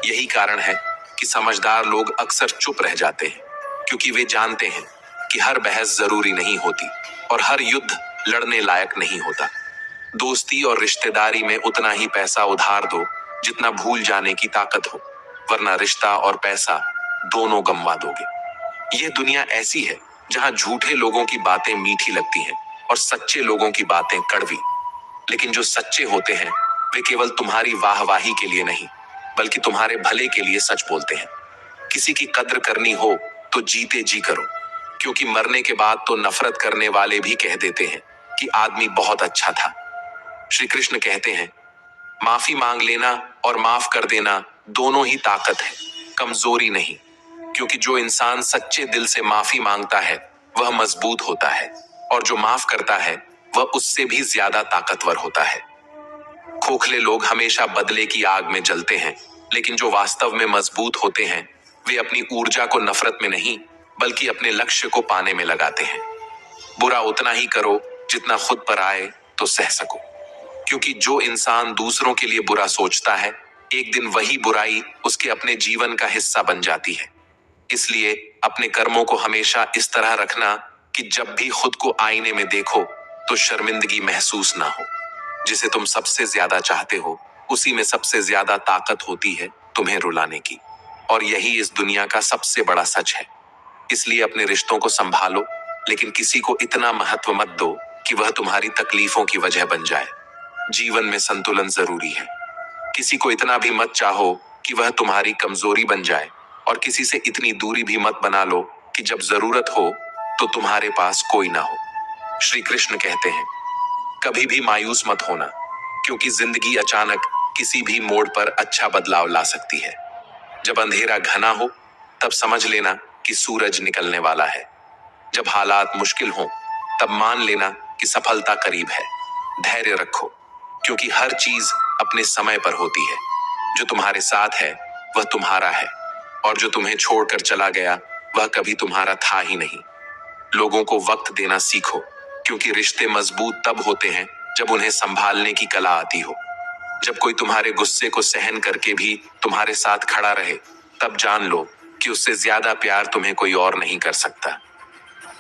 यही कारण है कि समझदार लोग अक्सर चुप रह जाते हैं, क्योंकि वे जानते हैं कि हर बहस जरूरी नहीं होती और हर युद्ध लड़ने लायक नहीं होता। दोस्ती और रिश्तेदारी में उतना ही पैसा उधार दो जितना भूल जाने की ताकत हो, वरना रिश्ता और पैसा दोनों गंवा दोगे। यह दुनिया ऐसी है जहां झूठे लोगों की बातें मीठी लगती हैं और सच्चे लोगों की बातें कड़वी। लेकिन जो सच्चे होते हैं वे केवल तुम्हारी वाहवाही के लिए नहीं, बल्कि तुम्हारे भले के लिए सच बोलते हैं। किसी की कद्र करनी हो तो जीते जी करो, क्योंकि मरने के बाद तो नफरत करने वाले भी कह देते हैं कि आदमी बहुत अच्छा था। श्री कृष्ण कहते हैं, माफी मांग लेना और माफ कर देना दोनों ही ताकत है, कमजोरी नहीं। क्योंकि जो इंसान सच्चे दिल से माफी मांगता है वह मजबूत होता है, और जो माफ करता है वह उससे भी ज्यादा ताकतवर होता है। खोखले लोग हमेशा बदले की आग में जलते हैं, लेकिन जो वास्तव में मजबूत होते हैं वे अपनी ऊर्जा को नफरत में नहीं बल्कि अपने लक्ष्य को पाने में लगाते हैं। बुरा उतना ही करो जितना खुद पर आए तो सह सको, क्योंकि जो इंसान दूसरों के लिए बुरा सोचता है एक दिन वही बुराई उसके अपने जीवन का हिस्सा बन जाती है। इसलिए अपने कर्मों को हमेशा इस तरह रखना कि जब भी खुद को आईने में देखो तो शर्मिंदगी महसूस ना हो। जिसे तुम सबसे ज्यादा चाहते हो उसी में सबसे ज्यादा ताकत होती है तुम्हें रुलाने की, और यही इस दुनिया का सबसे बड़ा सच है। इसलिए अपने रिश्तों को संभालो, लेकिन किसी को इतना महत्व मत दो कि वह तुम्हारी तकलीफों की वजह बन जाए। जीवन में संतुलन जरूरी है। किसी को इतना भी मत चाहो कि वह तुम्हारी कमजोरी बन जाए, और किसी से इतनी दूरी भी मत बना लो कि जब जरूरत हो तो तुम्हारे पास कोई ना हो। श्री कृष्ण कहते हैं, कभी भी मायूस मत होना, क्योंकि जिंदगी अचानक किसी भी मोड़ पर अच्छा बदलाव ला सकती है। जब अंधेरा घना हो तब समझ लेना कि सूरज निकलने वाला है। जब हालात मुश्किल हो तब मान लेना कि सफलता करीब है। धैर्य रखो, क्योंकि हर चीज अपने समय पर होती है। जो तुम्हारे साथ है वह तुम्हारा है, और जो तुम्हें छोड़कर चला गया वह कभी तुम्हारा था ही नहीं। लोगों को वक्त देना सीखो, क्योंकि रिश्ते मजबूत तब होते हैं जब उन्हें संभालने की कला आती हो। जब कोई तुम्हारे गुस्से को सहन करके भी तुम्हारे साथ खड़ा रहे तब जान लो कि उससे ज्यादा प्यार तुम्हें कोई और नहीं कर सकता।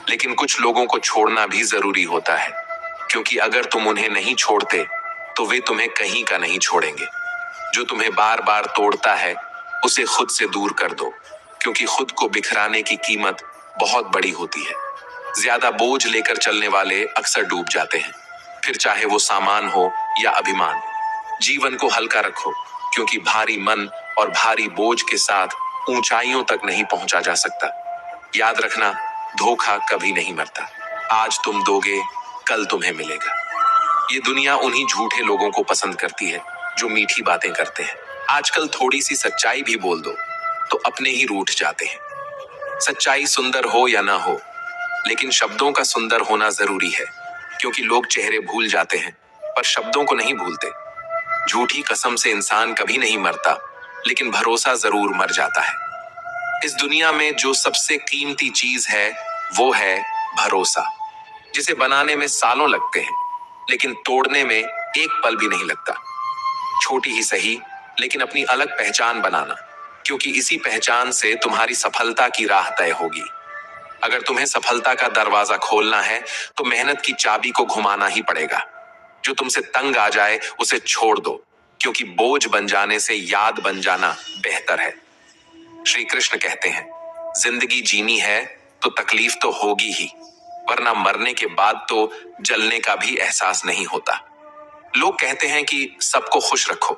लेकिन कुछ लोगों को छोड़ना भी जरूरी होता है, क्योंकि अगर तुम उन्हें नहीं छोड़ते तो वे तुम्हें कहीं का नहीं छोड़ेंगे। जो तुम्हें बार बार तोड़ता है उसे खुद से दूर कर दो, क्योंकि खुद को बिखराने की कीमत बहुत बड़ी होती है। ज्यादा बोझ लेकर चलने वाले अक्सर डूब जाते हैं, फिर चाहे वो सामान हो या अभिमान। जीवन को हल्का रखो, क्योंकि भारी मन और भारी बोझ के साथ ऊंचाइयों तक नहीं पहुंचा जा सकता। याद रखना, धोखा कभी नहीं मरता। आज तुम दोगे कल तुम्हें मिलेगा। ये दुनिया उन्हीं झूठे लोगों को पसंद करती है जो मीठी बातें करते हैं। आजकल थोड़ी सी सच्चाई भी बोल दो तो अपने ही रूठ जाते हैं। सच्चाई सुंदर हो या ना हो, लेकिन शब्दों का सुंदर होना जरूरी है, क्योंकि लोग चेहरे भूल जाते हैं पर शब्दों को नहीं भूलते। झूठी कसम से इंसान कभी नहीं मरता, लेकिन भरोसा जरूर मर जाता है। इस दुनिया में जो सबसे कीमती चीज है वो है भरोसा, जिसे बनाने में सालों लगते हैं लेकिन तोड़ने में एक पल भी नहीं लगता। छोटी ही सही, लेकिन अपनी अलग पहचान बनाना, क्योंकि इसी पहचान से तुम्हारी सफलता की राह तय होगी। अगर तुम्हें सफलता का दरवाजा खोलना है तो मेहनत की चाबी को घुमाना ही पड़ेगा। जो तुमसे तंग आ जाए उसे छोड़ दो, क्योंकि बोझ बन जाने से याद बन जाना बेहतर है। श्री कृष्ण कहते हैं, जिंदगी जीनी है तो तकलीफ तो होगी ही, वरना मरने के बाद तो जलने का भी एहसास नहीं होता। लोग कहते हैं कि सबको खुश रखो,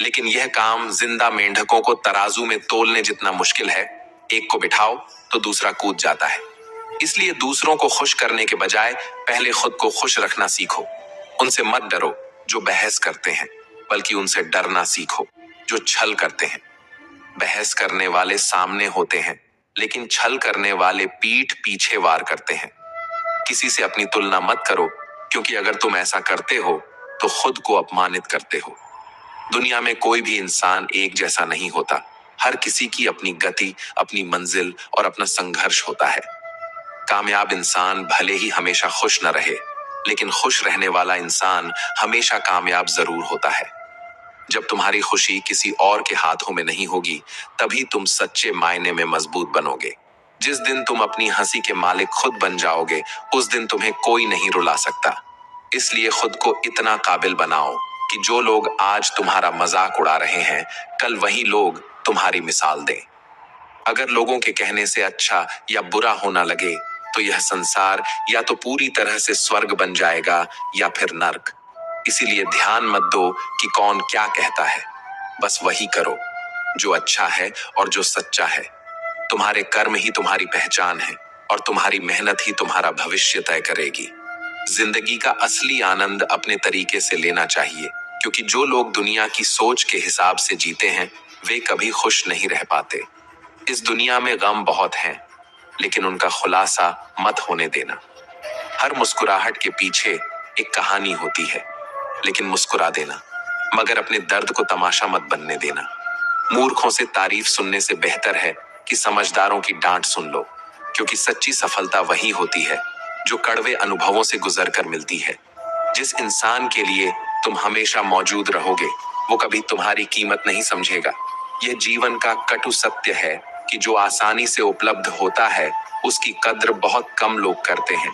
लेकिन यह काम जिंदा मेंढकों को तराजू में तोलने जितना मुश्किल है। एक को बिठाओ तो दूसरा कूद जाता है। इसलिए दूसरों को खुश करने के बजाय पहले खुद को खुश रखना सीखो। उनसे मत डरो जो बहस करते हैं, बल्कि उनसे डरना सीखो जो छल करते हैं। बहस करने वाले सामने होते हैं, लेकिन छल करने वाले पीठ पीछे वार करते हैं। किसी से अपनी तुलना मत करो, क्योंकि अगर तुम ऐसा करते हो तो खुद को अपमानित करते हो। दुनिया में कोई भी इंसान एक जैसा नहीं होता। हर किसी की अपनी गति, अपनी मंजिल और अपना संघर्ष होता है। कामयाब इंसान भले ही हमेशा खुश न रहे, लेकिन खुश रहने वाला इंसान हमेशा कामयाब जरूर होता है। जब तुम्हारी खुशी किसी और के हाथों में नहीं होगी, तभी तुम सच्चे मायने में मजबूत बनोगे। जिस दिन तुम अपनी हंसी के मालिक खुद बन जाओगे, उस दिन तुम्हें कोई नहीं रुला सकता। इसलिए खुद को इतना काबिल बनाओ कि जो लोग आज तुम्हारा मजाक उड़ा रहे हैं, कल वही लोग तुम्हारी मिसाल दें। अगर लोगों के कहने से अच्छा या बुरा होना लगे, तो यह संसार या तो पूरी तरह से स्वर्ग बन जाएगा या फिर नर्क। इसीलिए ध्यान मत दो कि कौन क्या कहता है, बस वही करो जो अच्छा है और जो सच्चा है। तुम्हारे कर्म ही तुम्हारी पहचान है और तुम्हारी मेहनत ही तुम्हारा भविष्य तय करेगी। जिंदगी का असली आनंद अपने तरीके से लेना चाहिए, क्योंकि जो लोग दुनिया की सोच के हिसाब से जीते हैं, वे कभी खुश नहीं रह पाते। इस दुनिया में गम बहुत हैं, लेकिन उनका खुलासा मत होने देना। हर मुस्कुराहट के पीछे एक कहानी होती है, लेकिन मुस्कुरा देना, मगर अपने दर्द को तमाशा मत बनने देना। मूर्खों से तारीफ सुनने से बेहतर है कि समझदारों की डांट सुन लो, क्योंकि सच्ची सफलता वही होती है जो कड़वे अनुभवों से गुजर कर मिलती है। जिस इंसान के लिए तुम हमेशा मौजूद रहोगे, वो कभी तुम्हारी कीमत नहीं समझेगा। यह जीवन का कटु सत्य है कि जो आसानी से उपलब्ध होता है, उसकी कद्र बहुत कम लोग करते हैं।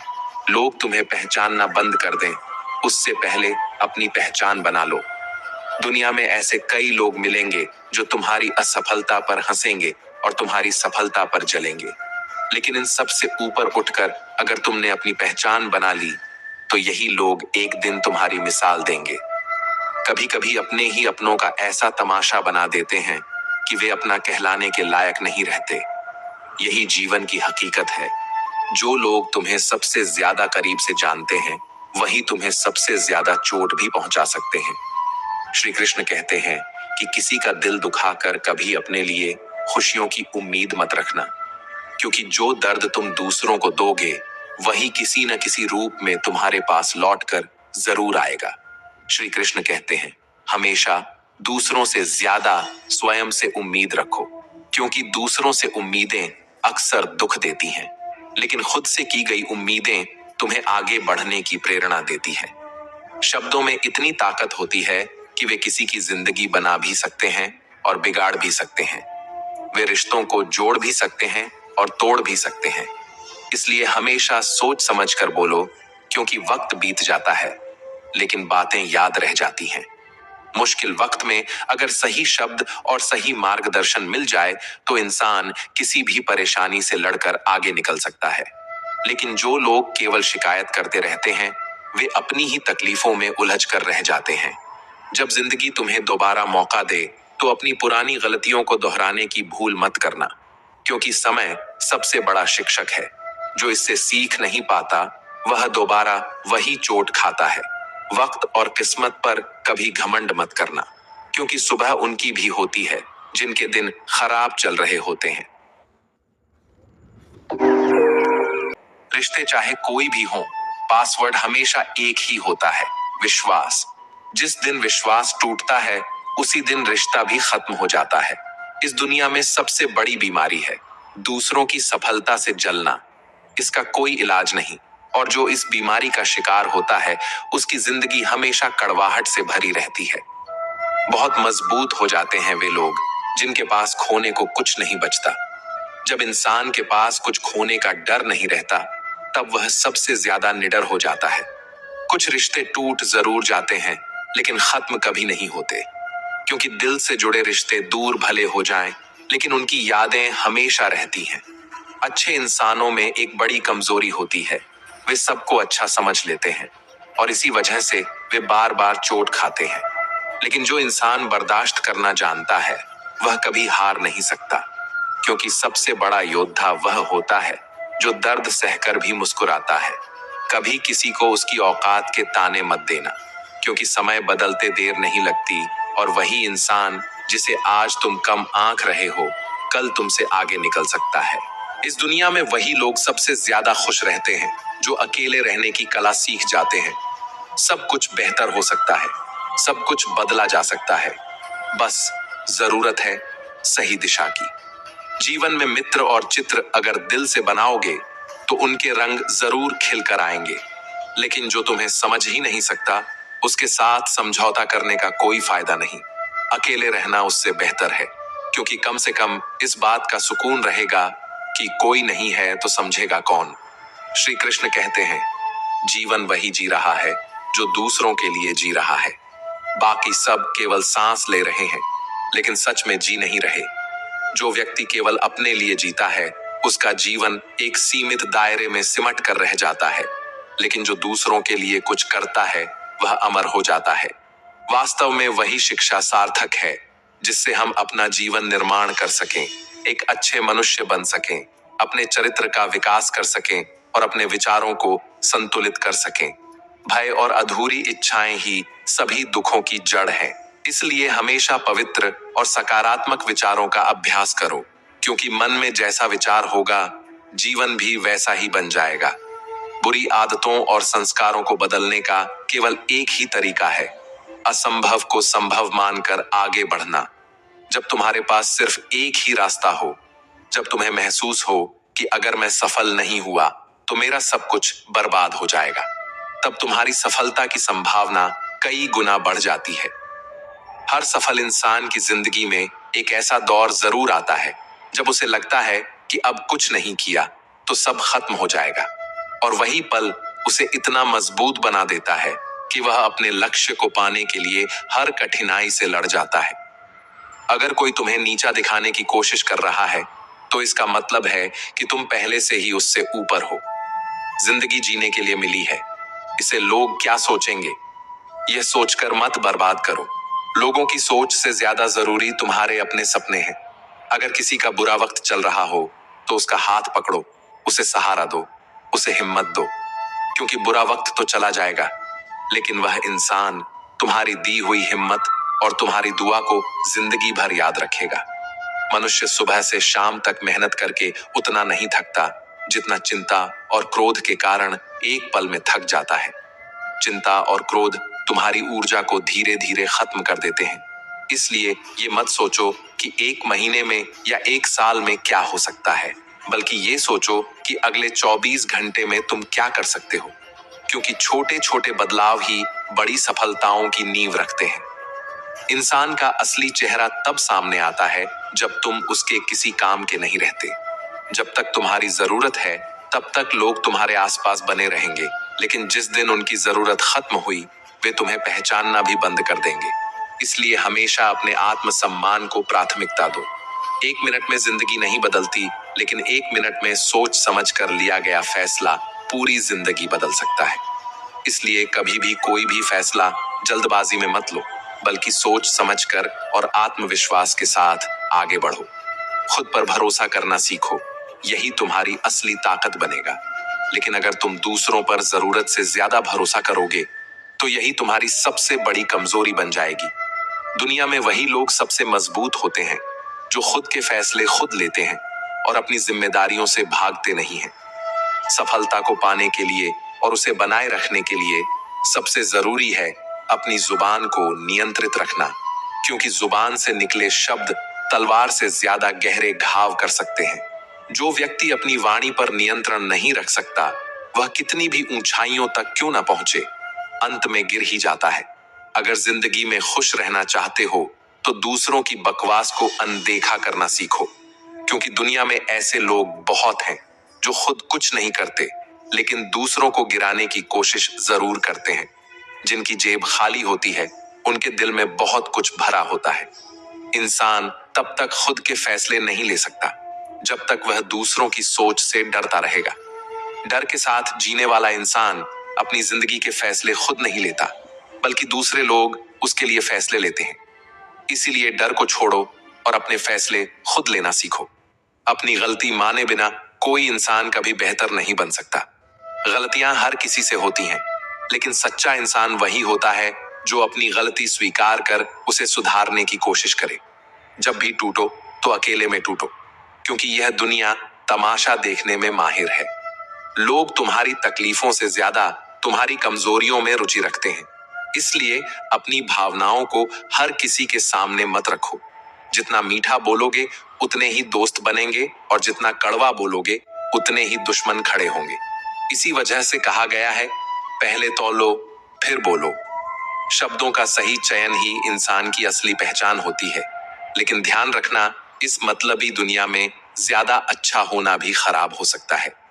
लोग तुम्हें पहचानना बंद कर दें, उससे पहले अपनी पहचान बना लो। दुनिया में ऐसे कई लोग मिलेंगे जो तुम्हारी असफलता पर हंसेंगे और तुम्हारी सफलता पर जलेंगे, लेकिन इन सब से ऊपर उठकर अगर तुमने अपनी पहचान बना ली, तो यही लोग एक दिन तुम्हारी मिसाल देंगे। कभी कभी अपने ही अपनों का ऐसा तमाशा बना देते हैं कि वे अपना कहलाने के लायक नहीं रहते। यही जीवन की हकीकत है। जो लोग तुम्हें सबसे ज्यादा करीब से जानते हैं, वही तुम्हें सबसे ज्यादा चोट भी पहुंचा सकते हैं। श्री कृष्ण कहते हैं कि किसी का दिल दुखाकर कभी अपने लिए खुशियों की उम्मीद मत रखना, क्योंकि जो दर्द तुम दूसरों को दोगे, वही किसी न किसी रूप में तुम्हारे पास लौटकर जरूर आएगा। श्री कृष्ण कहते हैं, हमेशा दूसरों से ज्यादा स्वयं से उम्मीद रखो, क्योंकि दूसरों से उम्मीदें अक्सर दुख देती हैं, लेकिन खुद से की गई उम्मीदें तुम्हें आगे बढ़ने की प्रेरणा देती हैं। शब्दों में इतनी ताकत होती है कि वे किसी की जिंदगी बना भी सकते हैं और बिगाड़ भी सकते हैं। वे रिश्तों को जोड़ भी सकते हैं और तोड़ भी सकते हैं। इसलिए हमेशा सोच समझ कर बोलो, क्योंकि वक्त बीत जाता है, लेकिन बातें याद रह जाती हैं। मुश्किल वक्त में अगर सही शब्द और सही मार्गदर्शन मिल जाए, तो इंसान किसी भी परेशानी से लड़कर आगे निकल सकता है। लेकिन जो लोग केवल शिकायत करते रहते हैं, वे अपनी ही तकलीफों में उलझ कर रह जाते हैं। जब जिंदगी तुम्हें दोबारा मौका दे, तो अपनी पुरानी गलतियों को दोहराने की भूल मत करना, क्योंकि समय सबसे बड़ा शिक्षक है। जो इससे सीख नहीं पाता, वह दोबारा वही चोट खाता है। वक्त और किस्मत पर कभी घमंड मत करना, क्योंकि सुबह उनकी भी होती है जिनके दिन खराब चल रहे होते हैं। रिश्ते चाहे कोई भी हो, पासवर्ड हमेशा एक ही होता है, विश्वास। जिस दिन विश्वास टूटता है उसी दिन रिश्ता भी खत्म हो जाता है। इस दुनिया में सबसे बड़ी बीमारी है दूसरों की सफलता से जलना। इसका कोई इलाज नहीं, और जो इस बीमारी का शिकार होता है उसकी जिंदगी हमेशा कड़वाहट से भरी रहती है। बहुत मजबूत हो जाते हैं वे लोग जिनके पास खोने को कुछ नहीं बचता। जब इंसान के पास कुछ खोने का डर नहीं रहता तब वह सबसे ज्यादा निडर हो जाता है। कुछ रिश्ते टूट जरूर जाते हैं लेकिन खत्म कभी नहीं होते, क्योंकि दिल से जुड़े रिश्ते दूर भले हो जाएं लेकिन उनकी यादें हमेशा रहती हैं। अच्छे इंसानों में एक बड़ी कमजोरी होती है, वे सबको अच्छा समझ लेते हैं और इसी वजह से वे बार बार चोट खाते हैं। लेकिन जो इंसान बर्दाश्त करना जानता है वह कभी हार नहीं सकता, क्योंकि सबसे बड़ा योद्धा वह होता है जो दर्द सहकर भी मुस्कुराता है। कभी किसी को उसकी औकात के ताने मत देना, क्योंकि समय बदलते देर नहीं लगती और वही इंसान जिसे आज तुम कम आंक रहे हो कल तुमसे आगे निकल सकता है। इस दुनिया में वही लोग सबसे ज्यादा खुश रहते हैं जो अकेले रहने की कला सीख जाते हैं। सब कुछ बेहतर हो सकता है, सब कुछ बदला जा सकता है, बस जरूरत है सही दिशा की। जीवन में मित्र और चित्र अगर दिल से बनाओगे तो उनके रंग जरूर खिल कर आएंगे, लेकिन जो तुम्हें समझ ही नहीं सकता उसके साथ समझौता करने का कोई फायदा नहीं। अकेले रहना उससे बेहतर है, क्योंकि कम से कम इस बात का सुकून रहेगा कि कोई नहीं है तो समझेगा कौन। श्री कृष्ण कहते हैं, जीवन वही जी रहा है जो दूसरों के लिए जी रहा है। बाकी सब केवल सांस ले रहे हैं लेकिन सच में जी नहीं रहे। जो व्यक्ति केवल अपने लिए जीता है उसका जीवन एक सीमित दायरे में सिमट कर रह जाता है, लेकिन जो दूसरों के लिए कुछ करता है वह अमर हो जाता है। वास्तव में वही शिक्षा सार्थक है जिससे हम अपना जीवन निर्माण कर सकें, एक अच्छे मनुष्य बन सकें, अपने चरित्र का विकास कर सकें और अपने विचारों को संतुलित कर सकें। भय और अधूरी इच्छाएं ही सभी दुखों की जड़ हैं। इसलिए हमेशा पवित्र और सकारात्मक विचारों का अभ्यास करो, क्योंकि मन में जैसा विचार होगा जीवन भी वैसा ही बन जाएगा। बुरी आदतों और संस्कारों को बदलने का केवल एक ही तरीका है, असंभव को संभव मानकर आगे बढ़ना। जब तुम्हारे पास सिर्फ एक ही रास्ता हो, जब तुम्हें महसूस हो कि अगर मैं सफल नहीं हुआ तो मेरा सब कुछ बर्बाद हो जाएगा, तब तुम्हारी सफलता की संभावना कई गुना बढ़ जाती है। हर सफल इंसान की जिंदगी में एक ऐसा दौर जरूर आता है जब उसे लगता है कि अब कुछ नहीं किया तो सब खत्म हो जाएगा, और वही पल उसे इतना मजबूत बना देता है कि वह अपने लक्ष्य को पाने के लिए हर कठिनाई से लड़ जाता है। अगर कोई तुम्हें नीचा दिखाने की कोशिश कर रहा है तो इसका मतलब है कि तुम पहले से ही उससे ऊपर हो। जिंदगी जीने के लिए मिली है, इसे लोग क्या सोचेंगे यह सोचकर मत बर्बाद करो। लोगों की सोच से ज्यादा जरूरी तुम्हारे अपने सपने हैं। अगर किसी का बुरा वक्त चल रहा हो तो उसका हाथ पकड़ो, उसे सहारा दो, उसे हिम्मत दो, क्योंकि बुरा वक्त तो चला जाएगा लेकिन वह इंसान तुम्हारी दी हुई हिम्मत और तुम्हारी दुआ को जिंदगी भर याद रखेगा। मनुष्य सुबह से शाम तक मेहनत करके उतना नहीं थकता जितना चिंता और क्रोध के कारण एक पल में थक जाता है। चिंता और क्रोध तुम्हारी ऊर्जा को धीरे धीरे खत्म कर देते हैं। इसलिए ये मत सोचो कि एक महीने में या एक साल में क्या हो सकता है, बल्कि ये सोचो कि अगले 24 घंटे में तुम क्या कर सकते हो, क्योंकि छोटे छोटे बदलाव ही बड़ी सफलताओं की नींव रखते हैं। इंसान का असली चेहरा तब सामने आता है जब तुम उसके किसी काम के नहीं रहते। जब तक तुम्हारी जरूरत है तब तक लोग तुम्हारे आसपास बने रहेंगे, लेकिन जिस दिन उनकी जरूरत खत्म हुई वे तुम्हें पहचानना भी बंद कर देंगे। इसलिए हमेशा अपने आत्मसम्मान को प्राथमिकता दो। 1 मिनट में जिंदगी नहीं बदलती, लेकिन 1 मिनट में सोच समझ कर लिया गया फैसला पूरी जिंदगी बदल सकता है। इसलिए कभी भी कोई भी फैसला जल्दबाजी में मत लो, बल्कि सोच समझकर और आत्मविश्वास के साथ आगे बढ़ो। खुद पर भरोसा करना सीखो, यही तुम्हारी असली ताकत बनेगा। लेकिन अगर तुम दूसरों पर जरूरत से ज्यादा भरोसा करोगे तो यही तुम्हारी सबसे बड़ी कमजोरी बन जाएगी। दुनिया में वही लोग सबसे मजबूत होते हैं जो खुद के फैसले खुद लेते हैं और अपनी जिम्मेदारियों से भागते नहीं हैं। सफलता को पाने के लिए और उसे बनाए रखने के लिए सबसे जरूरी है अपनी जुबान को नियंत्रित रखना, क्योंकि जुबान से निकले शब्द तलवार से ज्यादा गहरे घाव कर सकते हैं। जो व्यक्ति अपनी वाणी पर नियंत्रण नहीं रख सकता, वह कितनी भी ऊंचाइयों तक क्यों न पहुंचे, अंत में गिर ही जाता है। अगर जिंदगी में खुश रहना चाहते हो तो दूसरों की बकवास को अनदेखा करना सीखो, क्योंकि दुनिया में ऐसे लोग बहुत हैं जो खुद कुछ नहीं करते लेकिन दूसरों को गिराने की कोशिश जरूर करते हैं। जिनकी जेब खाली होती है उनके दिल में बहुत कुछ भरा होता है। इंसान तब तक खुद के फैसले नहीं ले सकता जब तक वह दूसरों की सोच से डरता रहेगा। डर के साथ जीने वाला इंसान अपनी जिंदगी के फैसले खुद नहीं लेता, बल्कि दूसरे लोग उसके लिए फैसले लेते हैं। इसीलिए डर को छोड़ो और अपने फैसले खुद लेना सीखो। अपनी गलती माने बिना कोई इंसान कभी बेहतर नहीं बन सकता। गलतियां हर किसी से होती हैं, लेकिन सच्चा इंसान वही होता है जो अपनी गलती स्वीकार कर उसे सुधारने की कोशिश करे। जब भी टूटो तो अकेले में टूटो, क्योंकि यह दुनिया तमाशा देखने में माहिर है। लोग तुम्हारी तकलीफों से ज्यादा तुम्हारी कमजोरियों में रुचि रखते हैं। इसलिए अपनी भावनाओं को हर किसी के सामने मत रखो। जितना मीठा बोलोगे उतने ही दोस्त बनेंगे, और जितना कड़वा बोलोगे उतने ही दुश्मन खड़े होंगे। इसी वजह से कहा गया है, पहले तौलो फिर बोलो। शब्दों का सही चयन ही इंसान की असली पहचान होती है। लेकिन ध्यान रखना, इस मतलबी दुनिया में ज्यादा अच्छा होना भी खराब हो सकता है।